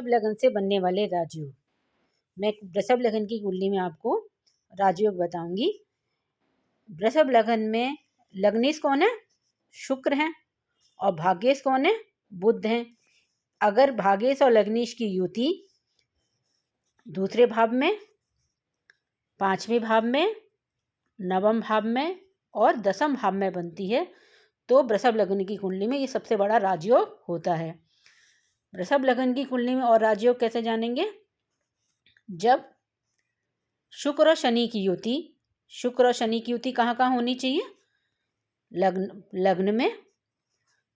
वृषभ लगन से बनने वाले राजयोग। मैं वृषभ लगन की कुंडली में आपको राजयोग बताऊंगी। वृषभ लगन में लग्नेश कौन है? शुक्र हैं। और भाग्येश कौन है? बुध हैं। अगर भाग्येश और लग्नेश की युति दूसरे भाव में, पांचवें भाव में, नवम भाव में और दसम भाव में बनती है तो वृषभ लगन की कुंडली में ये सबसे बड़ा राजयोग होता है। वृषभ लगन की कुंडली में और राजयोग कैसे जानेंगे? जब शुक्र और शनि की युति, शुक्र और शनि की युति कहाँ कहाँ होनी चाहिए? लग्न में,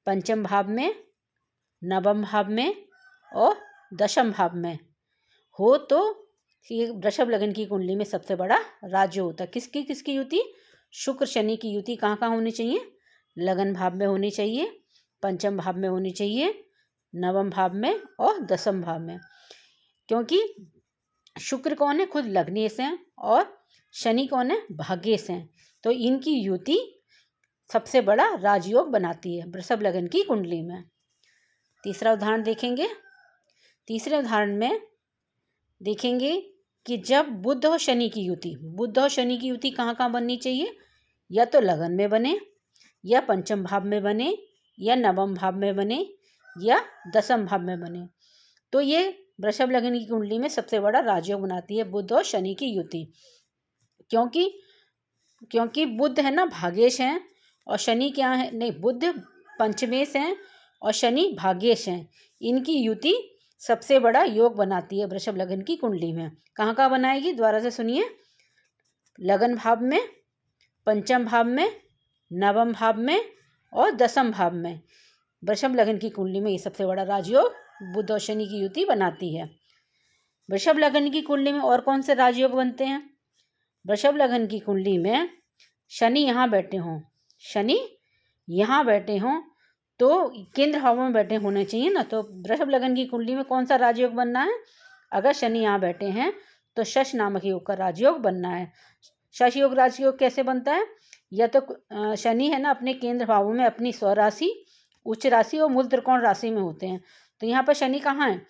पंचम भाव में, नवम भाव में और दशम भाव में हो तो ये वृषभ लगन की कुंडली में सबसे बड़ा राजयोग होता है। किसकी किसकी युति? शुक्र शनि की युति कहाँ कहाँ होनी चाहिए? लगन भाव में होनी चाहिए, पंचम भाव में होनी चाहिए, नवम भाव में और दसम भाव में। क्योंकि शुक्र कौन है? खुद लग्नेश हैं और शनि कौन है? भाग्येश हैं। तो इनकी युति सबसे बड़ा राजयोग बनाती है वृषभ लगन की कुंडली में। तीसरा उदाहरण देखेंगे। तीसरे उदाहरण में देखेंगे कि जब बुध और शनि की युति, बुध और शनि की युति कहाँ कहाँ बननी चाहिए? या तो लगन में बने, या पंचम भाव में बने, या नवम भाव में बने, या दसम भाव में बने। तो ये वृषभ लगन की कुंडली में सबसे बड़ा राजयोग बनाती है बुध और शनि की युति। क्योंकि बुध है ना भाग्येश हैं और शनि क्या है? नहीं, बुध पंचमेश हैं और शनि भाग्येश हैं। इनकी युति सबसे बड़ा योग बनाती है वृषभ लगन की कुंडली में। कहाँ कहाँ बनाएगी? दोबारा से सुनिए। लगन भाव में, पंचम भाव में, नवम भाव में और दसम भाव में वृषभ लगन की कुंडली में ये सबसे बड़ा राजयोग बुध और शनि की युति बनाती है। वृषभ लगन की कुंडली में और कौन से राजयोग बनते हैं? वृषभ लगन की कुंडली में शनि यहाँ बैठे हों, शनि यहाँ बैठे हों तो केंद्र भाव में बैठे होने चाहिए ना। तो वृषभ लगन की कुंडली में कौन सा राजयोग बनना है? अगर शनि यहाँ बैठे हैं तो शश नामक योग का राजयोग बनना है। शश योग राजयोग कैसे बनता है? या तो शनि है ना अपने केंद्र भावों में अपनी स्वराशि, उच्च राशि और मूल त्रिकोण राशि में होते हैं। तो यहाँ पर शनि कहाँ है?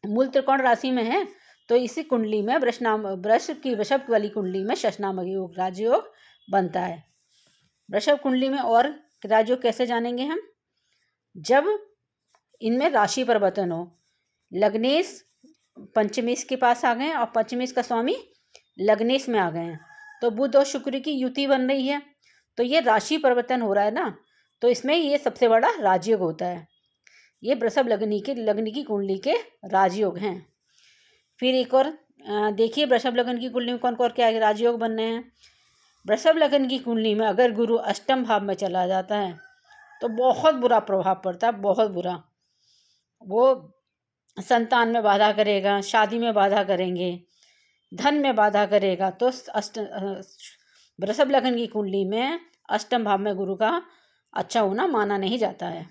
मूल त्रिकोण राशि में है। तो इसी कुंडली में वृषभ वाली कुंडली में शश नामक योग राजयोग बनता है। वृषभ कुंडली में और राजयोग कैसे जानेंगे हम? जब इनमें राशि परिवर्तन हो, लग्नेश पंचमेश के पास आ गए और पंचमेश का स्वामी लग्नेश में आ गए हैं तो बुध और शुक्र की युति बन रही है। तो ये राशि परिवर्तन हो रहा है ना, तो इसमें ये सबसे बड़ा राजयोग होता है। ये वृषभ लगन की कुंडली के राजयोग हैं। फिर एक और देखिए वृषभ लगन की कुंडली में कौन कौन क्या राजयोग बनने हैं। वृषभ लगन की कुंडली में अगर गुरु अष्टम भाव में चला जाता है तो बहुत बुरा प्रभाव पड़ता है, बहुत बुरा। वो संतान में बाधा करेगा, शादी में बाधा करेंगे, धन में बाधा करेगा। तो वृषभ लगन की कुंडली में अष्टम भाव में गुरु का अच्छा होना माना नहीं जाता है।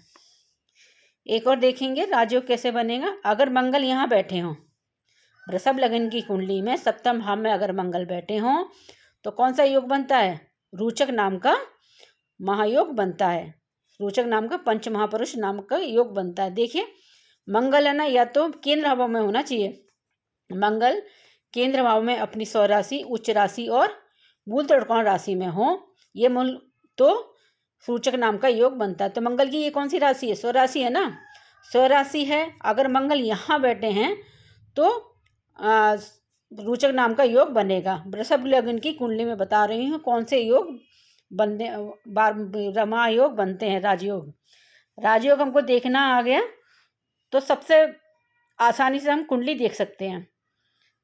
एक और देखेंगे राजयोग कैसे बनेगा। अगर मंगल यहाँ बैठे हों, वृषभ लगन की कुंडली में सप्तम भाव में अगर मंगल बैठे हों तो कौन सा योग बनता है? रोचक नाम का महायोग बनता है। रोचक नाम का पंच महापुरुष नाम का योग बनता है। देखिए मंगल है ना, या तो केंद्र भाव में होना चाहिए। मंगल केंद्र भाव में अपनी स्वराशि, उच्च राशि और मूल त्रिकोण राशि में हो, ये मूल तो सूचक नाम का योग बनता है। तो मंगल की ये कौन सी राशि है? स्वराशि है ना, स्वराशि है। अगर मंगल यहाँ बैठे हैं तो रोचक नाम का योग बनेगा। वृषभ लगन की कुंडली में बता रही हूँ कौन से योग बनने रमा योग बनते हैं, राजयोग। राजयोग हमको देखना आ गया तो सबसे आसानी से हम कुंडली देख सकते हैं।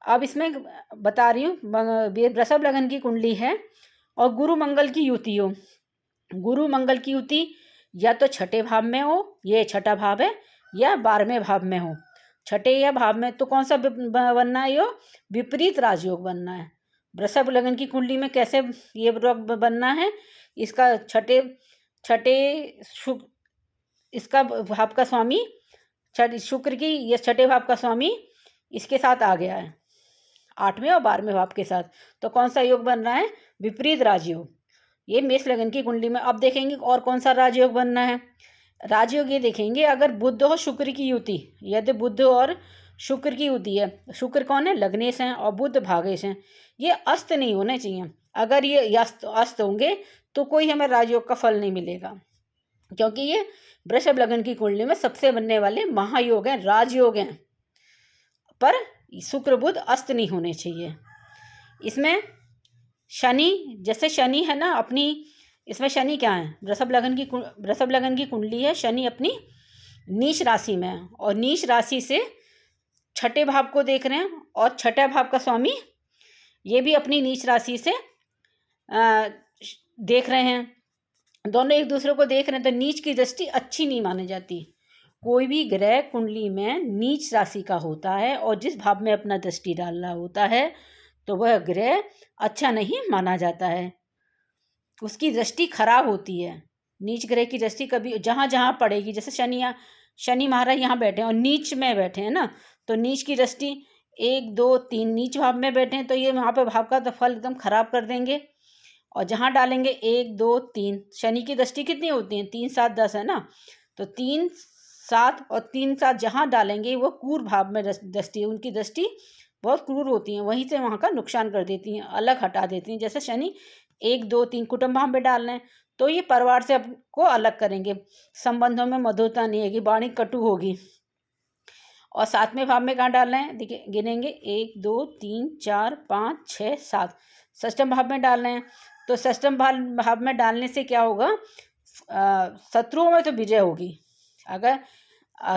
अब इसमें बता रही हूँ वृषभ लगन की कुंडली है और गुरु मंगल की युति हो। गुरु मंगल की युति या तो छठे भाव में हो, ये छठा भाव है, या 12वें भाव में हो। छठे या भाव में तो कौन सा बनना है? यो विपरीत राजयोग बनना है। वृषभ लगन की कुंडली में कैसे ये बनना है? इसका इसका भाव का स्वामी शुक्र की ये छठे भाव का स्वामी इसके साथ आ गया है, 8वें और 12वें भाव के साथ। तो कौन सा योग बन रहा है? विपरीत राजयोग। ये मेष लगन की कुंडली में। अब देखेंगे और कौन सा राजयोग बनना है। राजयोग ये देखेंगे अगर बुध और शुक्र की युति, यदि बुध और शुक्र की युति है। शुक्र कौन है? लग्नेश हैं और बुध भागेश हैं। ये अस्त नहीं होने चाहिए। अगर ये अस्त होंगे तो कोई हमें राजयोग का फल नहीं मिलेगा, क्योंकि ये वृषभ लग्न की कुंडली में सबसे बनने वाले महायोग हैं, राजयोग हैं। पर शुक्र बुध अस्त नहीं होने चाहिए। इसमें शनि, जैसे शनि है ना अपनी, इसमें शनि क्या है? वृषभ लग्न की कुंडली है, शनि अपनी नीच राशि में है और नीच राशि से छठे भाव को देख रहे हैं और छठा भाव का स्वामी ये भी अपनी नीच राशि से देख रहे हैं। दोनों एक दूसरे को देख रहे हैं, तो नीच की दृष्टि अच्छी नहीं मानी जाती। कोई भी ग्रह कुंडली में नीच राशि का होता है और जिस भाव में अपना दृष्टि डाल रहा होता है तो वह ग्रह अच्छा नहीं माना जाता है, उसकी दृष्टि खराब होती है। नीच ग्रह की दृष्टि कभी जहाँ जहाँ पड़ेगी, जैसे शनि महाराज यहाँ बैठे हैं और नीच में बैठे हैं ना, तो नीच की दृष्टि 1 2 3 नीच भाव में बैठे हैं तो ये वहाँ पे भाव का तो फल एकदम खराब कर देंगे। और जहाँ डालेंगे 1 2 3, शनि की दृष्टि कितनी होती है? 3 7 10 है ना, तो 3 7 और 3 7 जहाँ डालेंगे वो क्रूर भाव में दृष्टि, उनकी दृष्टि बहुत क्रूर होती है, वहीं से वहाँ का नुकसान कर देती हैं, अलग हटा देती हैं। जैसे शनि 1 2 3 कुटुंब भाव में डाल रहे हैं तो ये परिवार से आपको अलग करेंगे, संबंधों में मधुरता नहीं होगी, वाणी कटु होगी। और 7वें भाव में कहाँ डाल रहे हैं? देखिए गिनेंगे 1 2 3 4 5 6 7, षष्ठम भाव में डाल रहे हैं। तो षष्ठम भाव में डालने से क्या होगा? शत्रुओं में तो विजय होगी, अगर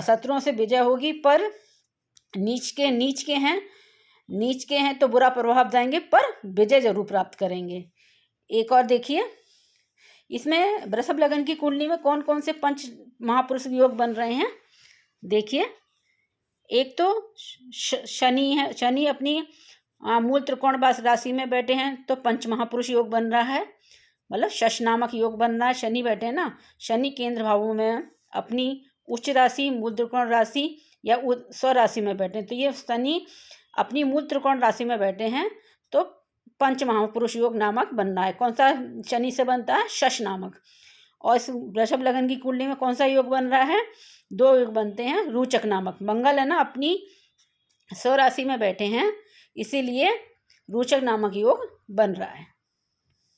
शत्रुओं से विजय होगी, पर नीच के हैं तो बुरा प्रभाव जाएंगे, पर विजय जरूर प्राप्त करेंगे। एक और देखिए, इसमें वृषभ लग्न की कुंडली में कौन कौन से पंच महापुरुष योग बन रहे हैं? देखिए, एक तो शनि है, शनि अपनी मूल त्रिकोण राशि में बैठे हैं तो पंच महापुरुष योग बन रहा है, मतलब शश नामक योग बन रहा है। शनि बैठे हैं ना, शनि केंद्र भावों में अपनी उच्च राशि, मूल त्रिकोण राशि या स्व राशि में बैठे हैं, तो ये शनि अपनी मूल त्रिकोण राशि में बैठे हैं तो पंच महापुरुष योग नामक बन रहा है। कौन सा शनि से बनता है? शश नामक। और इस वृषभ लग्न की कुंडली में कौन सा योग बन रहा है? 2 योग बनते हैं, रोचक नामक। मंगल है ना अपनी स्व राशि में बैठे हैं, इसीलिए रोचक नामक योग बन रहा है।